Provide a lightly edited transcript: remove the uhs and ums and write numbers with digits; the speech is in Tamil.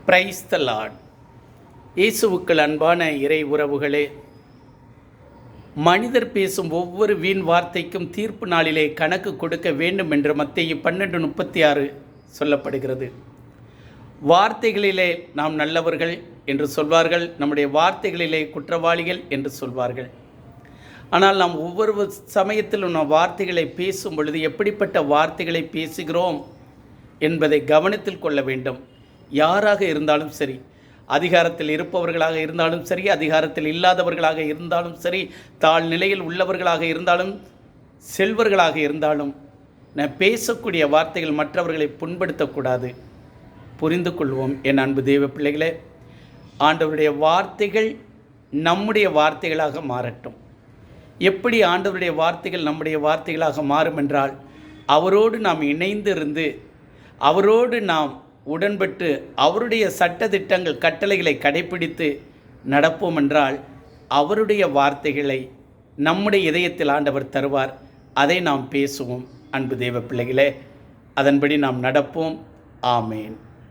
Praise the Lord. இயேசுவுக்குள் அன்பான இறை உறவுகளே, மனிதர் பேசும் ஒவ்வொரு வீண் வார்த்தைக்கும் தீர்ப்பு நாளிலே கணக்கு கொடுக்க வேண்டும் என்று மத்தேயு 12:36 சொல்லப்படுகிறது. வார்த்தைகளிலே நாம் நல்லவர்கள் என்று சொல்வார்கள், நம்முடைய வார்த்தைகளிலே குற்றவாளிகள் என்று சொல்வார்கள். ஆனால் நாம் ஒவ்வொரு சமயத்திலும் நாம் வார்த்தைகளை பேசும் பொழுது எப்படிப்பட்ட வார்த்தைகளை பேசுகிறோம் என்பதை கவனத்தில் கொள்ள வேண்டும். யாராக இருந்தாலும் சரி, அதிகாரத்தில் இருப்பவர்களாக இருந்தாலும் சரி, அதிகாரத்தில் இல்லாதவர்களாக இருந்தாலும் சரி, தாழ்நிலையில் உள்ளவர்களாக இருந்தாலும், செல்வர்களாக இருந்தாலும், நான் பேசக்கூடிய வார்த்தைகள் மற்றவர்களை புண்படுத்தக்கூடாது. புரிந்து கொள்வோம் என் அன்பு தேவ பிள்ளைகளே. ஆண்டவருடைய வார்த்தைகள் நம்முடைய வார்த்தைகளாக மாறட்டும். எப்படி ஆண்டவருடைய வார்த்தைகள் நம்முடைய வார்த்தைகளாக மாறும் என்றால், அவரோடு நாம் இணைந்திருந்து, அவரோடு நாம் உடன்பட்டு, அவருடைய சட்டதிட்டங்கள் கட்டளைகளை கடைப்பிடித்து நடப்போம் என்றால், அவருடைய வார்த்தைகளை நம்முடைய இதயத்தில் ஆண்டவர் தருவார். அதை நாம் பேசுவோம். அன்பு தேவ பிள்ளைகளே, அதன்படி நாம் நடப்போம். ஆமேன்.